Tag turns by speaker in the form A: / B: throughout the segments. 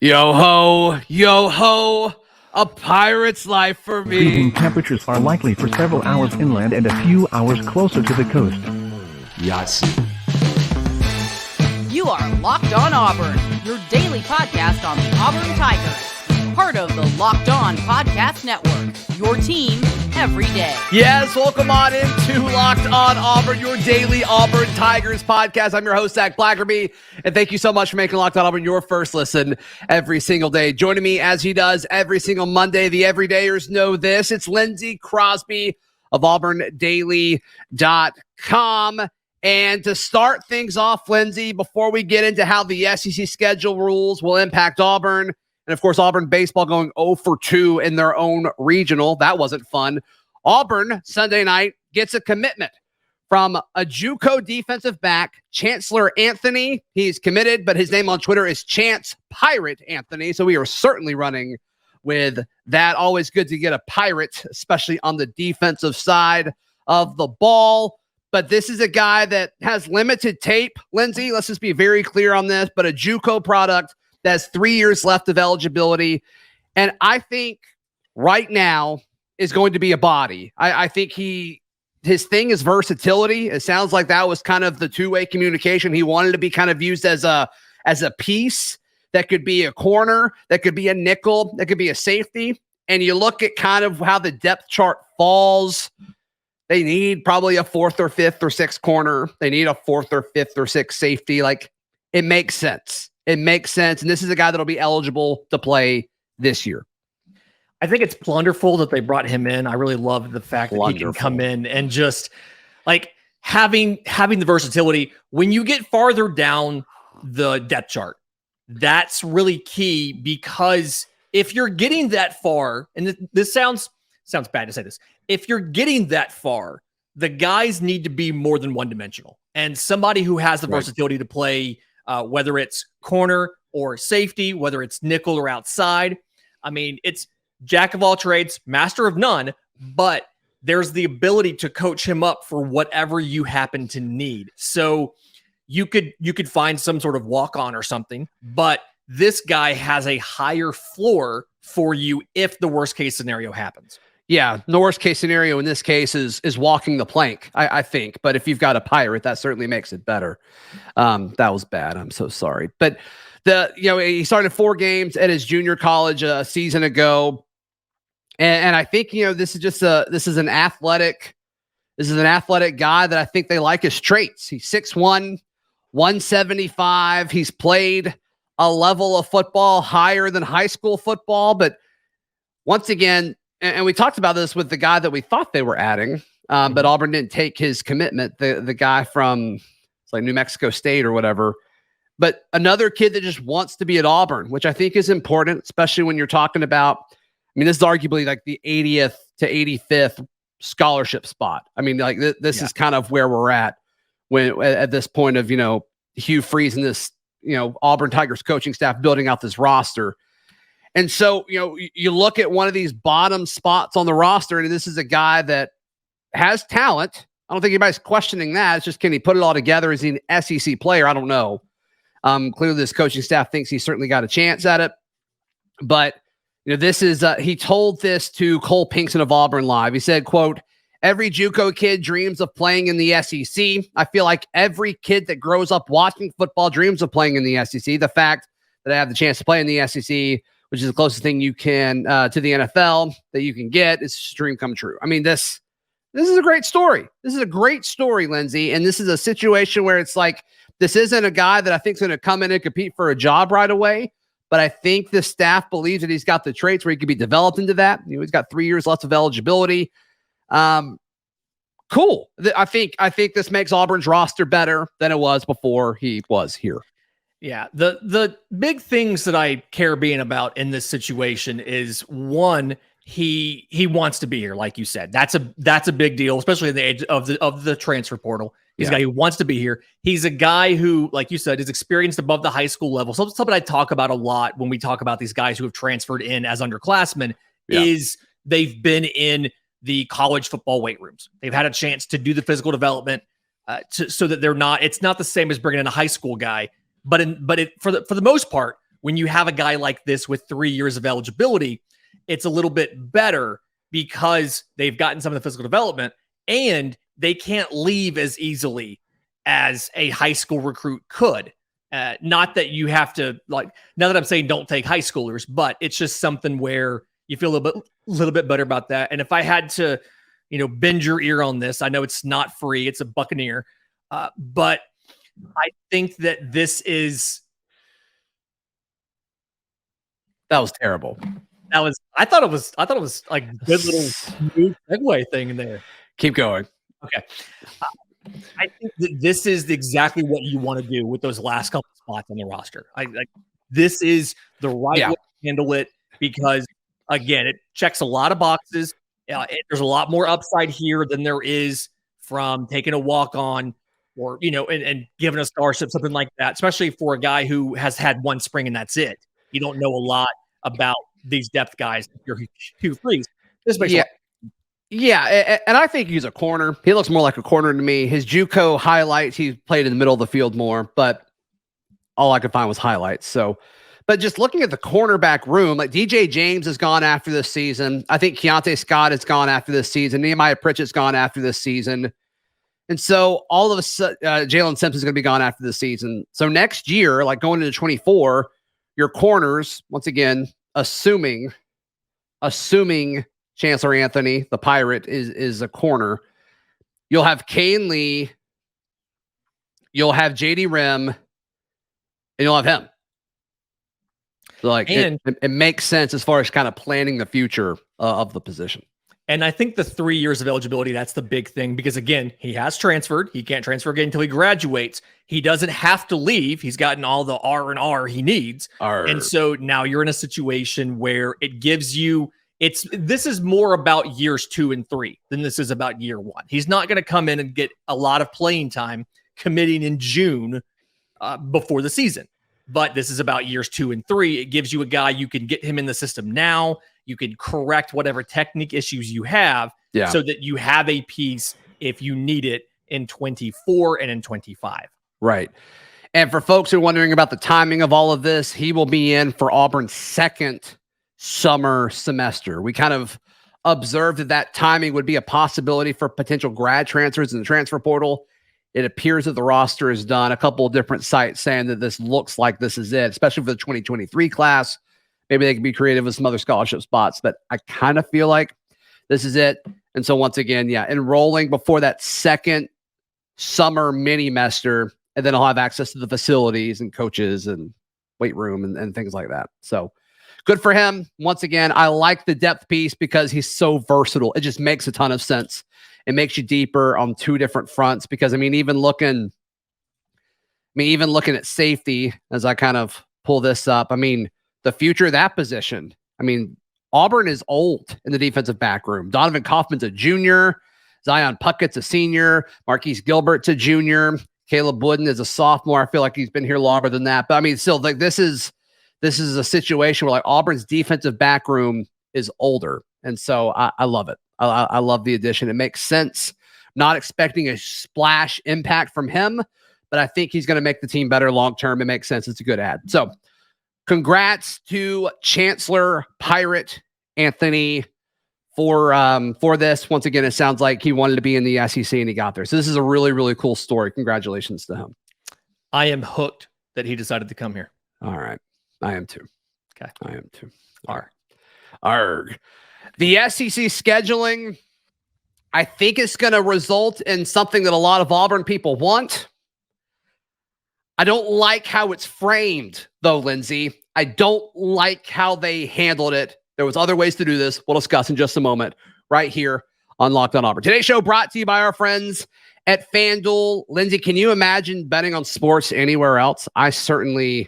A: Yo ho, a pirate's life for me.
B: Freezing temperatures are likely for several hours inland and a few hours closer to the coast.
C: Yes.
D: You are Locked On Auburn, your daily podcast on the Auburn Tigers. Part of the Locked On Podcast Network, your team every day.
A: Yes, welcome on into Locked On Auburn, your daily Auburn Tigers podcast. I'm your host, Zac Blackerby, and thank you so much for making Locked On Auburn your first listen every single day. Joining me as he does every single Monday, the everydayers know this. It's Lindsay, Crosby of AuburnDaily.com. And to start things off, Lindsay, before we get into how the SEC schedule rules will impact Auburn, and of course, Auburn baseball going 0 for 2 in their own regional. That wasn't fun. Auburn, Sunday night, gets a commitment from a JUCO defensive back, Chancellor Anthony. He's committed, but his name on Twitter is Chance Pirate Anthony. So we are certainly running with that. Always good to get a pirate, especially on the defensive side of the ball. But this is a guy that has limited tape, Lindsay. Let's just be very clear on this, but a JUCO product that has 3 years left of eligibility. And I think right now is going to be a body. I think his thing is versatility. It sounds like that was kind of the two-way communication. He wanted to be kind of used as a piece that could be a corner, that could be a nickel, that could be a safety. And you look at kind of how the depth chart falls. They need probably a fourth or fifth or sixth corner. They need a fourth or fifth or sixth safety. Like, it makes sense. It makes sense. And this is a guy that'll be eligible to play this year.
E: I think it's wonderful that they brought him in. I really love the fact that he can come in and just like having the versatility. When you get farther down the depth chart, that's really key, because if you're getting that far, and this sounds bad to say this, if you're getting that far, the guys need to be more than one-dimensional. And somebody who has the versatility to play, whether it's corner or safety, whether it's nickel or outside. I mean, it's jack of all trades, master of none, but there's the ability to coach him up for whatever you happen to need. So you could find some sort of walk-on or something, but this guy has a higher floor for you if the worst case scenario happens.
A: Yeah, the worst case scenario in this case is walking the plank, I think. But if you've got a pirate, that certainly makes it better. That was bad. I'm so sorry. But he started 4 games at his junior college a season ago, and I think this is an athletic guy that I think they like his traits. He's 6'1", 175. He's played a level of football higher than high school football, but once again. And we talked about this with the guy that we thought they were adding, but Auburn didn't take his commitment, the guy from it's like New Mexico State or whatever. But another kid that just wants to be at Auburn, which I think is important, especially when you're talking about, this is arguably like the 80th to 85th scholarship spot. This is kind of where we're at at this point of, Hugh Freeze and this, Auburn Tigers coaching staff building out this roster. And so, you look at one of these bottom spots on the roster, and this is a guy that has talent. I don't think anybody's questioning that. It's just, can he put it all together? Is he an SEC player? I don't know. Clearly, this coaching staff thinks he's certainly got a chance at it. But, this is, he told this to Cole Pinkson of Auburn Live. He said, quote, "Every JUCO kid dreams of playing in the SEC. I feel like every kid that grows up watching football dreams of playing in the SEC. The fact that I have the chance to play in the SEC, which is the closest thing you can to the NFL that you can get, is a dream come true." This is a great story. This is a great story, Lindsay. And this is a situation where it's like, this isn't a guy that I think is going to come in and compete for a job right away. But I think the staff believes that he's got the traits where he could be developed into that. He's got 3 years left of eligibility. Cool. I think this makes Auburn's roster better than it was before he was here.
E: Yeah, the big things that I care being about in this situation is, one, he wants to be here, like you said. That's a big deal, especially in the age of the transfer portal. He's a guy who wants to be here. He's a guy who, like you said, is experienced above the high school level. So something I talk about a lot when we talk about these guys who have transferred in as underclassmen is they've been in the college football weight rooms. They've had a chance to do the physical development so that it's not the same as bringing in a high school guy. But for the most part, when you have a guy like this with 3 years of eligibility, it's a little bit better because they've gotten some of the physical development and they can't leave as easily as a high school recruit could. Not that you have to, like, now that I'm saying don't take high schoolers, but it's just something where you feel a little bit better about that. And if I had to, bend your ear on this, I know it's not free, it's a Buccaneer, but I think that this is.
A: That was terrible.
E: I thought it was like a good little smooth segue thing in there.
A: Keep going.
E: Okay. I think that this is exactly what you want to do with those last couple spots on the roster. This is the right way to handle it because, again, it checks a lot of boxes. There's a lot more upside here than there is from taking a walk on or, and giving a scholarship, something like that, especially for a guy who has had one spring and that's it. You don't know a lot about these depth guys. You're Hugh Freeze. This makes
A: Yeah, and I think he's a corner. He looks more like a corner to me. His JUCO highlights, he played in the middle of the field more, but all I could find was highlights. So, but just looking at the cornerback room, like DJ James has gone after this season. I think Keontae Scott has gone after this season. Nehemiah Pritchett's gone after this season. And so all of a sudden, Jalen Simpson's going to be gone after this season. So next year, like going into 24, your corners, once again, assuming Chancellor Anthony, the Pirate, is a corner. You'll have Kane Lee, you'll have JD Rim, and you'll have him. So it makes sense as far as kind of planning the future of the position.
E: And I think the 3 years of eligibility, that's the big thing because, again, he has transferred. He can't transfer again until he graduates. He doesn't have to leave. He's gotten all the R&R he needs. And so now you're in a situation where it gives you this is more about years 2 and 3 than this is about year 1. He's not going to come in and get a lot of playing time committing in June before the season. But this is about years 2 and 3. It gives you a guy you can get him in the system now. You can correct whatever technique issues you have so that you have a piece if you need it in 24 and in 25.
A: Right. And for folks who are wondering about the timing of all of this, he will be in for Auburn's second summer semester. We kind of observed that timing would be a possibility for potential grad transfers in the transfer portal. It appears that the roster is done. A couple of different sites saying that this looks like this is it, especially for the 2023 class. Maybe they can be creative with some other scholarship spots, but I kind of feel like this is it. And so once again, enrolling before that second summer mini-mester, and then I'll have access to the facilities and coaches and weight room and things like that. So good for him. Once again, I like the depth piece because he's so versatile. It just makes a ton of sense. It makes you deeper on two different fronts because, even looking at safety as I kind of pull this up, the future of that position. Auburn is old in the defensive back room. Donovan Kaufman's a junior. Zion Puckett's a senior. Marquise Gilbert's a junior. Caleb Wooden is a sophomore. I feel like he's been here longer than that. But still, this is a situation where Auburn's defensive back room is older. And so I love it. I love the addition. It makes sense. Not expecting a splash impact from him, but I think he's going to make the team better long-term. It makes sense. It's a good add. So congrats to Chancellor Pirate Anthony for this. Once again, it sounds like he wanted to be in the SEC and he got there. So this is a really, really cool story. Congratulations to him.
E: I am hooked that he decided to come here.
A: All right. I am too.
E: Okay.
A: I am too.
E: Arg.
A: The SEC scheduling, I think it's going to result in something that a lot of Auburn people want. I don't like how it's framed, though, Lindsay. I don't like how they handled it. There was other ways to do this. We'll discuss in just a moment right here on Locked On Auburn. Today's show brought to you by our friends at FanDuel. Lindsay, can you imagine betting on sports anywhere else? I certainly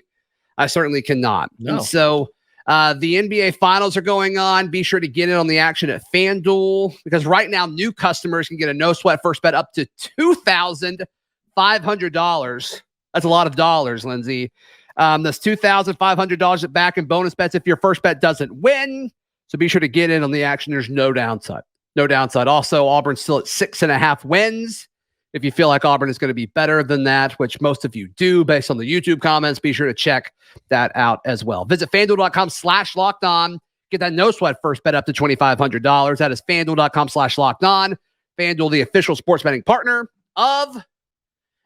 A: cannot.
E: No.
A: And so the NBA Finals are going on. Be sure to get in on the action at FanDuel because right now new customers can get a no-sweat first bet up to $2,500. That's a lot of dollars, Lindsay. That's $2,500 at back and bonus bets if your first bet doesn't win. So be sure to get in on the action. There's no downside. Also, Auburn's still at 6.5 wins. If you feel like Auburn is going to be better than that, which most of you do based on the YouTube comments, be sure to check that out as well. Visit FanDuel.com/lockedon. Get that no sweat first bet up to $2,500. That is FanDuel.com/lockedon. FanDuel, the official sports betting partner of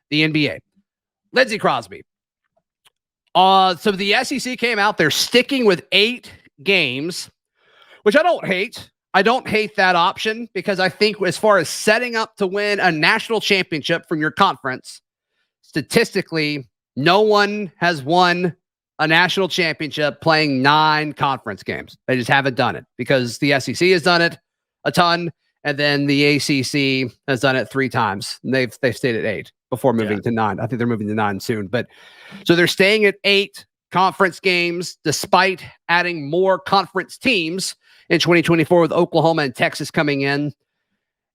A: the NBA. Lindsay, Crosby. So the SEC came out. They're sticking with 8 games, which I don't hate. I don't hate that option because I think as far as setting up to win a national championship from your conference, statistically, no one has won a national championship playing 9 conference games. They just haven't done it because the SEC has done it a ton, and then the ACC has done it 3 times. They've stayed at 8 before moving to 9. I think they're moving to 9 soon. But so they're staying at 8 conference games despite adding more conference teams in 2024 with Oklahoma and Texas coming in.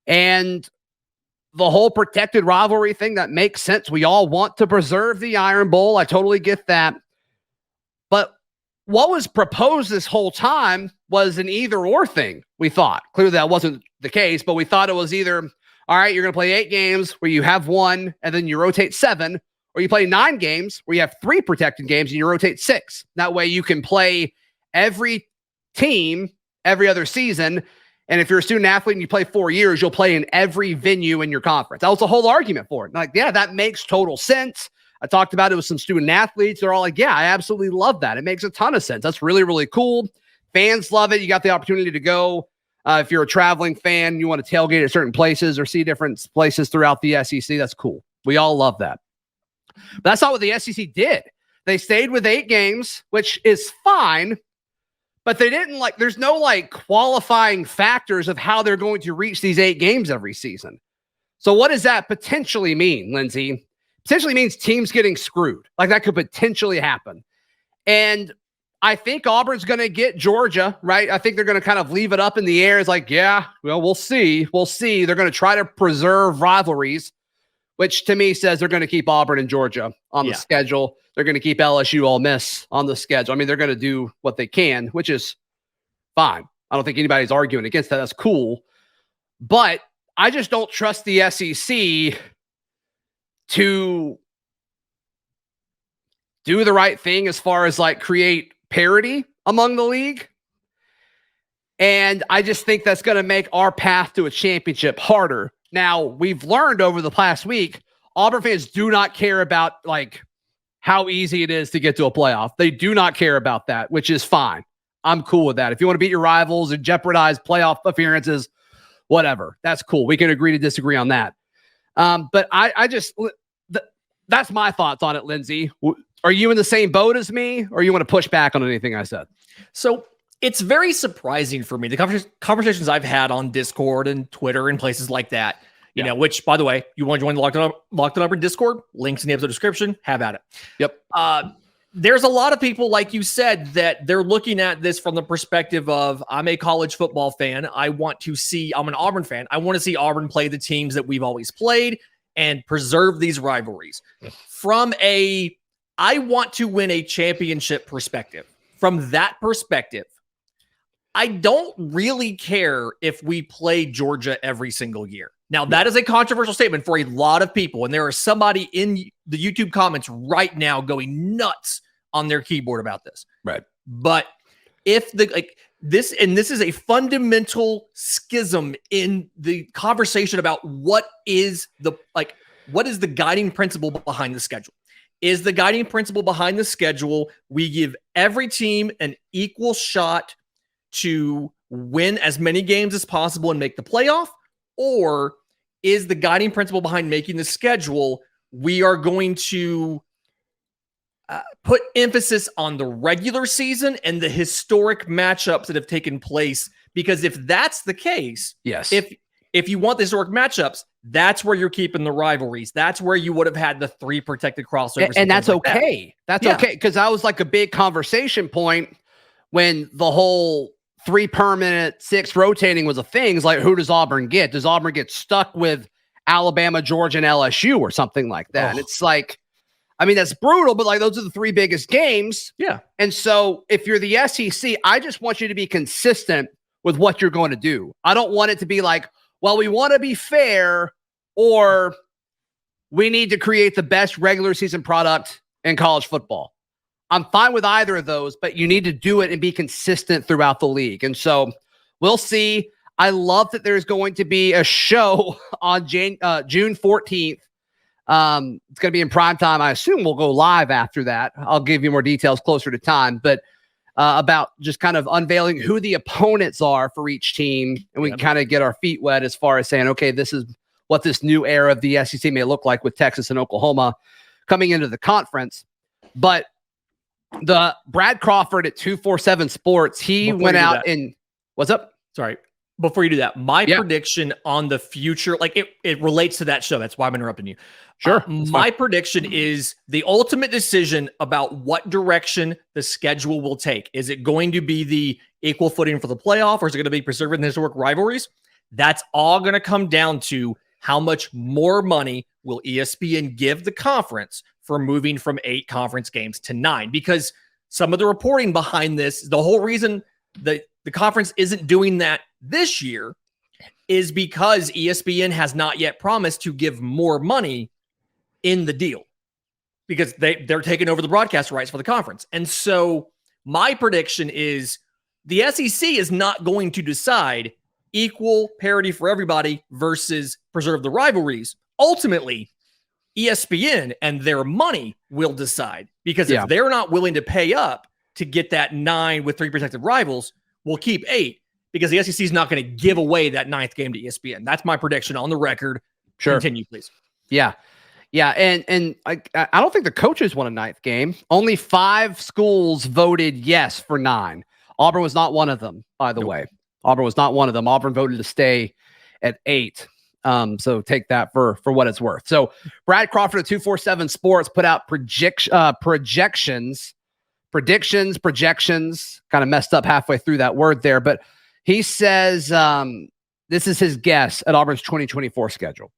A: And the whole protected rivalry thing, that makes sense. We all want to preserve the Iron Bowl. I totally get that. But what was proposed this whole time was an either-or thing, we thought. Clearly that wasn't the case, but we thought it was either, all right, you're going to play 8 games where you have 1 and then you rotate 7, or you play 9 games where you have 3 protected games and you rotate 6. That way you can play every team every other season. And if you're a student athlete and you play 4 years, you'll play in every venue in your conference. That was the whole argument for it. Like, yeah, that makes total sense. I talked about it with some student athletes. They're all like, yeah, I absolutely love that. It makes a ton of sense. That's really, really cool. Fans love it. You got the opportunity to go. If you're a traveling fan, you want to tailgate at certain places or see different places throughout the SEC. That's cool. We all love that. But that's not what the SEC did. They stayed with 8 games, which is fine. But they didn't there's no qualifying factors of how they're going to reach these 8 games every season. So what does that potentially mean, Lindsay? Potentially means teams getting screwed. That could potentially happen. And I think Auburn's going to get Georgia, right? I think they're going to kind of leave it up in the air. It's we'll see. We'll see. They're going to try to preserve rivalries, which to me says they're going to keep Auburn and Georgia on the schedule. They're going to keep LSU, Ole Miss on the schedule. I mean, they're going to do what they can, which is fine. I don't think anybody's arguing against that. That's cool. But I just don't trust the SEC to do the right thing as far as create parity among the league. And I just think that's going to make our path to a championship harder. Now, we've learned over the past week, Auburn fans do not care about how easy it is to get to a playoff. They do not care about that, which is fine. I'm cool with that. If you want to beat your rivals and jeopardize playoff appearances, whatever, that's cool. We can agree to disagree on that. But that's my thoughts on it, Lindsay. Are you in the same boat as me, or you want to push back on anything I said? So
E: it's very surprising for me. The conversations I've had on Discord and Twitter and places like that, you know, which, by the way, you want to join the Locked On Auburn Discord? Links in the episode description. Have at it.
A: Yep.
E: There's a lot of people, like you said, that they're looking at this from the perspective of, I'm a college football fan. I'm an Auburn fan. I want to see Auburn play the teams that we've always played and preserve these rivalries. From I want to win a championship perspective. From that perspective, I don't really care if we play Georgia every single year. Now, that is a controversial statement for a lot of people, and there is somebody in the YouTube comments right now going nuts on their keyboard about this.
A: Right.
E: But if this is a fundamental schism in the conversation about what is the guiding principle behind the schedule. Is the guiding principle behind the schedule we give every team an equal shot to win as many games as possible and make the playoff? Or is the guiding principle behind making the schedule we are going to put emphasis on the regular season and the historic matchups that have taken place? Because if that's the case,
A: yes,
E: if you want the historic matchups, that's where you're keeping the rivalries. That's where you would have had the 3 protected crossovers.
A: And that's okay. That's okay. Because that was a big conversation point when the whole 3 permanent, 6 rotating was a thing. It's who does Auburn get? Does Auburn get stuck with Alabama, Georgia, and LSU or something like that? And it's that's brutal, but those are the 3 biggest games.
E: Yeah.
A: And so if you're the SEC, I just want you to be consistent with what you're going to do. I don't want it to be well, we want to be fair, or we need to create the best regular season product in college football. I'm fine with either of those, but you need to do it and be consistent throughout the league. And so we'll see. I love that there's going to be a show on June 14th. It's going to be in prime time. I assume we'll go live after that. I'll give you more details closer to time, but about just kind of unveiling who the opponents are for each team. And we can kind of get our feet wet as far as saying, okay, this is what this new era of the SEC may look like with Texas and Oklahoma coming into the conference. But the Brad Crawford at 247 Sports, he went out and what's up?
E: Sorry. Before you do that, my prediction on the future, like it relates to that show. That's why I'm interrupting you.
A: Sure.
E: My prediction is the ultimate decision about what direction the schedule will take. Is it going to be the equal footing for the playoff, or is it going to be preserving the historic rivalries? That's all going to come down to how much more money will ESPN give the conference for moving from 8 conference games to 9? Because some of the reporting behind this, the whole reason that the conference isn't doing that this year is because ESPN has not yet promised to give more money in the deal, because they're taking over the broadcast rights for the conference. And so my prediction is the SEC is not going to decide equal parity for everybody versus preserve the rivalries. Ultimately, ESPN and their money will decide, because if they're not willing to pay up to get that 9 with 3 protected rivals, we'll keep 8, because the SEC is not going to give away that 9th game to ESPN. That's my prediction on the record.
A: Sure.
E: Continue, please.
A: Yeah. And I don't think the coaches won a 9th game. Only 5 schools voted yes for 9. Auburn was not one of them, by the way. Auburn was not one of them. Auburn voted to stay at 8. So take that for what it's worth. So Brad Crawford at 247 Sports put out predictions, kind of messed up halfway through that word there, but he says this is his guess at Auburn's 2024 schedule.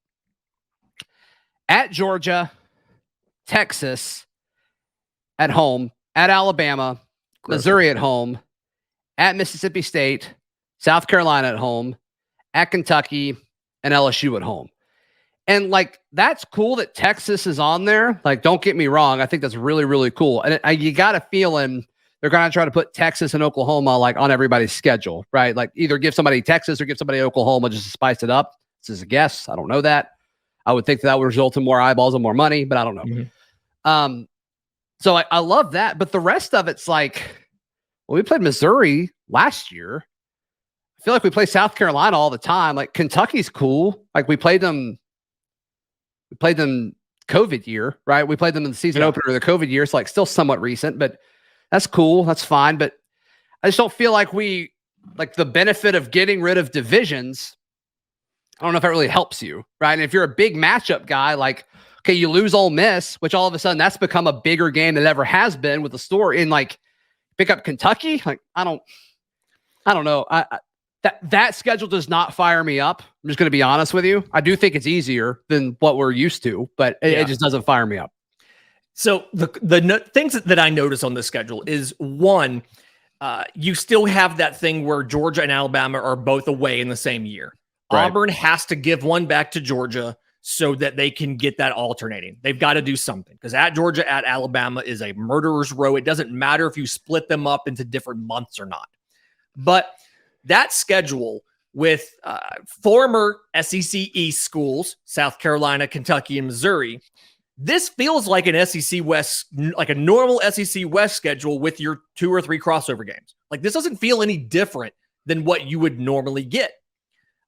A: At Georgia, Texas at home, at Alabama, Missouri at home, at Mississippi State, South Carolina at home, at Kentucky, and LSU at home. And like, that's cool that Texas is on there. Like, don't get me wrong. I think that's really, really cool. And you got a feeling they're going to try to put Texas and Oklahoma like on everybody's schedule, right? Like either give somebody Texas or give somebody Oklahoma just to spice it up. This is a guess. I don't know that. I would think that would result in more eyeballs and more money, but I don't know. Mm-hmm. So I love that. But the rest of it's like, well, we played Missouri last year. I feel like we play South Carolina all the time. Like Kentucky's cool. Like we played them COVID year, right? We played them in the season opener of the COVID year. It's like still somewhat recent, but that's cool. That's fine. But I just don't feel like the benefit of getting rid of divisions. I don't know if that really helps you, right? And if you're a big matchup guy, like, okay, you lose Ole Miss, which all of a sudden that's become a bigger game than it ever has been with the story in like pick up Kentucky. Like, I don't know. That schedule does not fire me up. I'm just going to be honest with you. I do think it's easier than what we're used to, but it just doesn't fire me up.
E: So the things that I notice on the schedule is one, you still have that thing where Georgia and Alabama are both away in the same year. Right. Auburn has to give one back to Georgia so that they can get that alternating. They've got to do something because at Georgia, at Alabama is a murderer's row. It doesn't matter if you split them up into different months or not. But that schedule with former SEC East schools, South Carolina, Kentucky, and Missouri, this feels like an SEC West, like a normal SEC West schedule with your 2 or 3 crossover games. Like this doesn't feel any different than what you would normally get.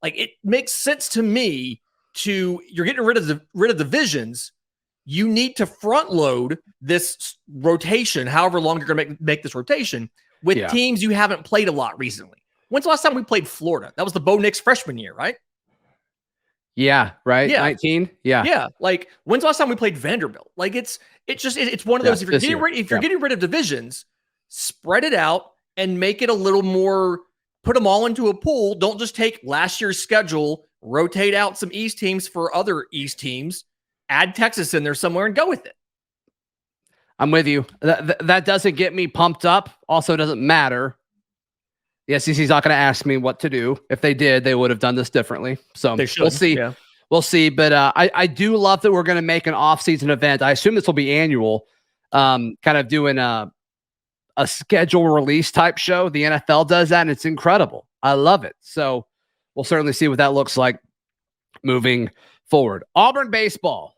E: Like it makes sense to me you're getting rid of divisions. You need to front load this rotation, however long you're going to make this rotation with teams you haven't played a lot recently. When's the last time we played Florida? That was the Bo Nix freshman year, right?
A: Yeah, right.
E: Yeah.
A: 19. Yeah.
E: Yeah. Like when's the last time we played Vanderbilt? Like it's one of those, if you're getting rid of divisions, spread it out and make it a little more, put them all into a pool. Don't just take last year's schedule, rotate out some East teams for other East teams, add Texas in there somewhere and go with it.
A: I'm with you. That doesn't get me pumped up. Also doesn't matter. The SEC's not going to ask me what to do. If they did, they would have done this differently. So we'll see. Yeah. We'll see. But I do love that we're going to make an off-season event. I assume this will be annual, kind of doing a schedule release type show. The NFL does that, and it's incredible. I love it. So we'll certainly see what that looks like moving forward. Auburn baseball,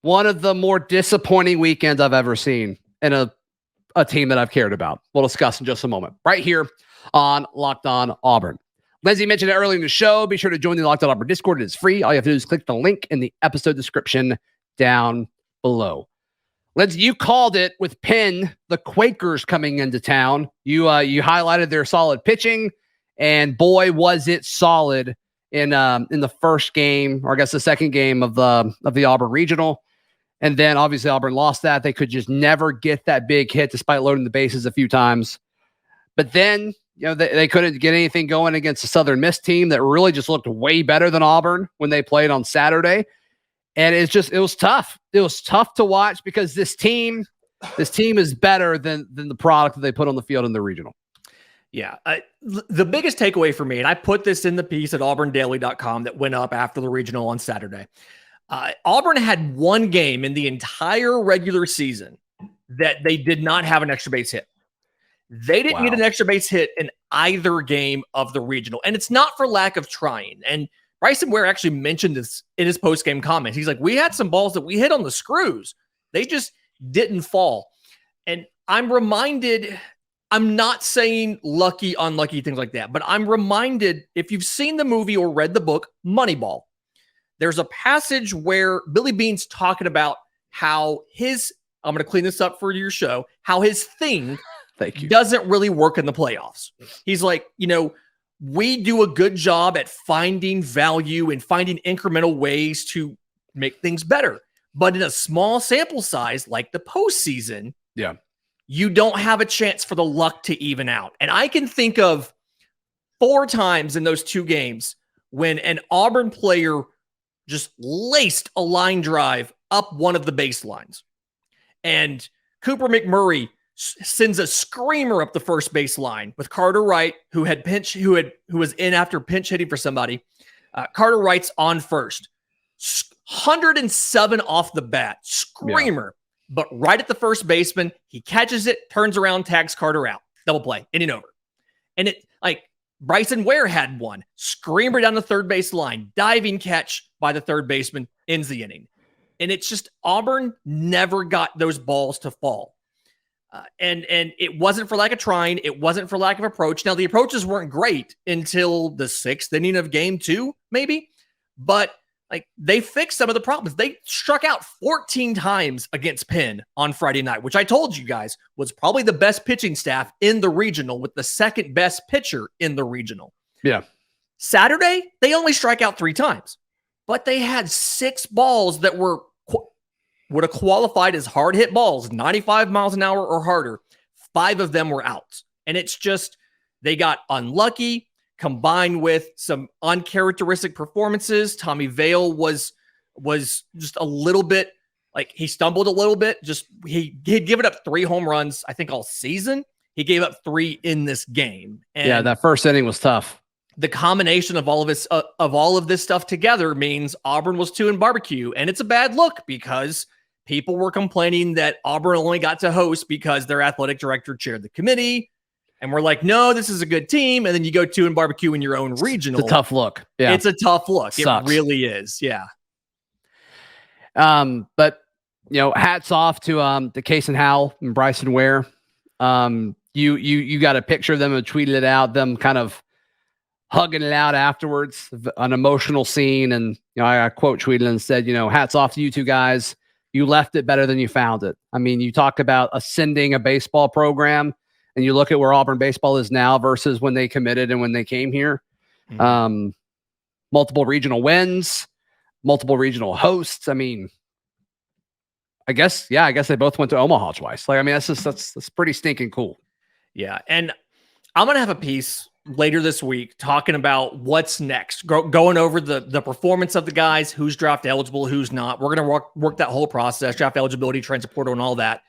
A: one of the more disappointing weekends I've ever seen in a team that I've cared about. We'll discuss in just a moment, right here on Locked On Auburn. Lindsay mentioned it earlier in the show. Be sure to join the Locked On Auburn Discord. It is free. All you have to do is click the link in the episode description down below. Lindsay, you called it with Penn, the Quakers coming into town. You highlighted their solid pitching, and boy, was it solid in the first game, or I guess the second game of the Auburn Regional. And then obviously Auburn lost that. They could just never get that big hit despite loading the bases a few times. But then, they couldn't get anything going against the Southern Miss team that really just looked way better than Auburn when they played on Saturday. And it was tough. It was tough to watch because this team is better than the product that they put on the field in the regional.
E: Yeah. The biggest takeaway for me, and I put this in the piece at auburndaily.com that went up after the regional on Saturday. Auburn had one game in the entire regular season that they did not have an extra base hit. They didn't get an extra base hit in either game of the regional. And it's not for lack of trying. And Bryson Ware actually mentioned this in his post-game comments. He's like, we had some balls that we hit on the screws. They just didn't fall. And I'm reminded, I'm not saying lucky, unlucky, things like that, but I'm reminded, if you've seen the movie or read the book, Moneyball, there's a passage where Billy Bean's talking about how I'm going to clean this up for your show, how his thing doesn't really work in the playoffs. He's like, we do a good job at finding value and finding incremental ways to make things better. But in a small sample size, like the postseason, you don't have a chance for the luck to even out. And I can think of 4 times in those 2 games when an Auburn player just laced a line drive up one of the baselines. And Cooper McMurray sends a screamer up the first baseline with Carter Wright, who was in after pinch hitting for somebody. Carter Wright's on first, 107 off the bat, screamer. Yeah. But right at the first baseman, he catches it, turns around, tags Carter out, double play, inning over. And it Bryson Ware had one screamer down the third base line, diving catch by the third baseman, ends the inning. And it's just Auburn never got those balls to fall. And it wasn't for lack of trying. It wasn't for lack of approach. Now, the approaches weren't great until the 6th inning of game 2, maybe. But they fixed some of the problems. They struck out 14 times against Penn on Friday night, which I told you guys was probably the best pitching staff in the regional with the second best pitcher in the regional. Yeah. Saturday, they only strike out 3 times, but they had 6 balls that would have qualified as hard hit balls, 95 miles an hour or harder. 5 of them were outs. And it's just, they got unlucky combined with some uncharacteristic performances. Tommy Vale was just a little bit, he stumbled a little bit. He'd given up 3 home runs, I think all season. He gave up 3 in this game. And
A: that first inning was tough.
E: The combination of all of this stuff together means Auburn was 2 in barbecue. And it's a bad look because people were complaining that Auburn only got to host because their athletic director chaired the committee. And we're like, no, this is a good team. And then you go 2 in barbecue in your own regional.
A: It's a tough look. Yeah.
E: It's a tough look.
A: Sucks.
E: It really is. Yeah.
A: But hats off to Case and Howell and Bryson Ware. You got a picture of them and tweeted it out, them kind of hugging it out afterwards, an emotional scene. And, I quote tweeted and said, hats off to you 2 guys. You left it better than you found it. I mean, you talk about ascending a baseball program and you look at where Auburn baseball is now versus when they committed and when they came here. Mm-hmm. Multiple regional wins, multiple regional hosts. I mean, I guess they both went to Omaha twice. That's pretty stinking cool.
E: Yeah. And I'm going to have a piece later this week talking about what's next, going over the performance of the guys, who's draft eligible, who's not. We're going to work that whole process, draft eligibility, transfer portal, and all that.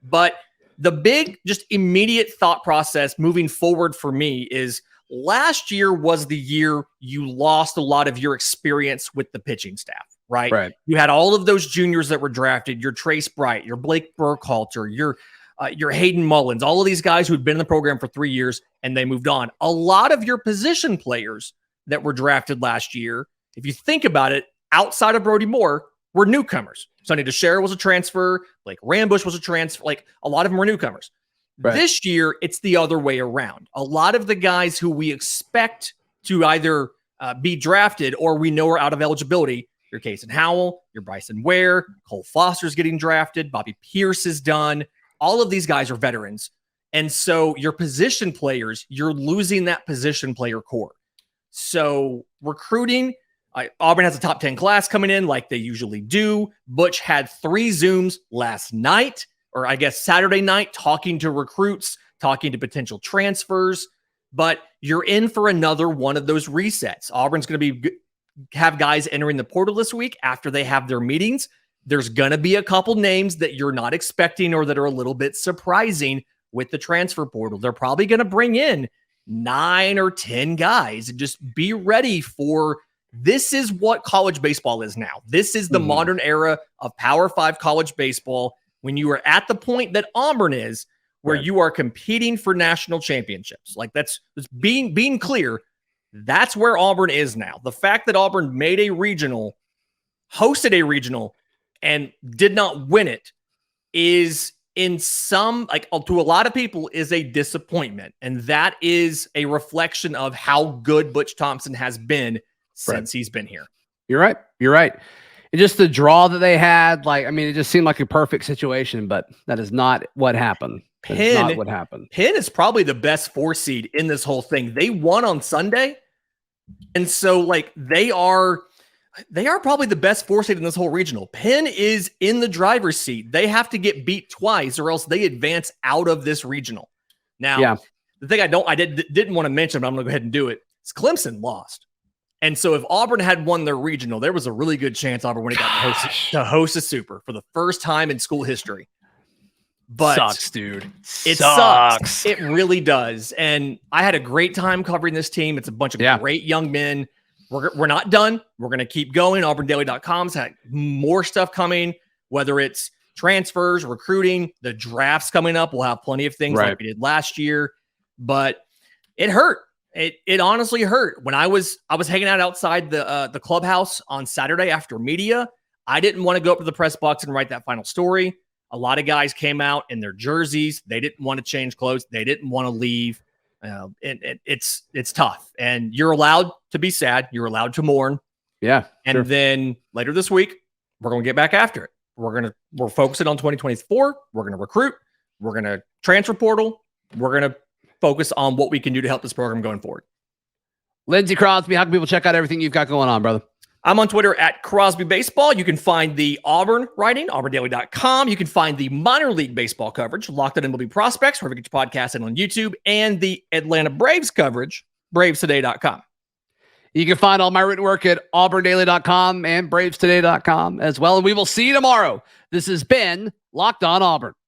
E: But the big, just immediate thought process moving forward for me is last year was the year you lost a lot of your experience with the pitching staff, right?
A: Right.
E: You had all of those juniors that were drafted, your Trace Bright, your Blake Burkhalter, your Hayden Mullins, all of these guys who had been in the program for 3 years and they moved on. A lot of your position players that were drafted last year, if you think about it, outside of Brody Moore, were newcomers. Sonny DeShera was a transfer. Blake Rambush was a transfer. Like, a lot of them were newcomers. Right. This year, it's the other way around. A lot of the guys who we expect to either be drafted or we know are out of eligibility, your Kason Howell, your Bryson Ware, Cole Foster's getting drafted, Bobby Pierce is done. All of these guys are veterans. And so your position players, you're losing that position player core. So recruiting, Auburn has a top 10 class coming in like they usually do. Butch had 3 Zooms last night, or I guess Saturday night, talking to recruits, talking to potential transfers. But you're in for another one of those resets. Auburn's going to have guys entering the portal this week after they have their meetings. There's going to be a couple names that you're not expecting or that are a little bit surprising with the transfer portal. They're probably going to bring in 9 or 10 guys and just be ready for this is what college baseball is now. This is the modern era of Power 5 college baseball when you are at the point that Auburn is, where you are competing for national championships. Like that's being clear. That's where Auburn is now. The fact that Auburn made a regional, hosted a regional, and did not win it is in some, like to a lot of people, is a disappointment. And that is a reflection of how good Butch Thompson has been since he's been here.
A: You're right. And just the draw that they had, like, I mean, it just seemed like a perfect situation, but that is not what happened. Penn is probably the best 4 seed in this whole thing. They won on Sunday.
E: And so, like, they are probably the best 4 seed in this whole regional. Penn is in the driver's seat. They have to get beat twice or else they advance out of this regional. Now, the thing I didn't want to mention, but I'm going to go ahead and do it, is Clemson lost. And so if Auburn had won their regional, there was a really good chance Auburn would have gotten to host a Super for the first time in school history. But
A: sucks, dude.
E: It sucks. It really does. And I had a great time covering this team. It's a bunch of great young men. We're not done. We're going to keep going. AuburnDaily.com's had more stuff coming, whether it's transfers, recruiting, the drafts coming up. We'll have plenty of things like we did last year. But it hurt. It honestly hurt. When I was hanging out outside the clubhouse on Saturday after media, I didn't want to go up to the press box and write that final story. A lot of guys came out in their jerseys. They didn't want to change clothes. They didn't want to leave. It's tough. And you're allowed to be sad. You're allowed to mourn.
A: Yeah.
E: And then later this week, we're going to get back after it. We're focusing on 2024. We're going to recruit. We're going to transfer portal. We're going to focus on what we can do to help this program going forward.
A: Lindsay, Crosby, how can people check out everything you've got going on, brother?
E: I'm on Twitter at Crosby Baseball. You can find the Auburn writing, AuburnDaily.com. You can find the minor league baseball coverage, Locked On MLB Prospects, wherever you get your podcast and on YouTube, and the Atlanta Braves coverage, BravesToday.com.
A: You can find all my written work at AuburnDaily.com and BravesToday.com as well. And we will see you tomorrow. This has been Locked On Auburn.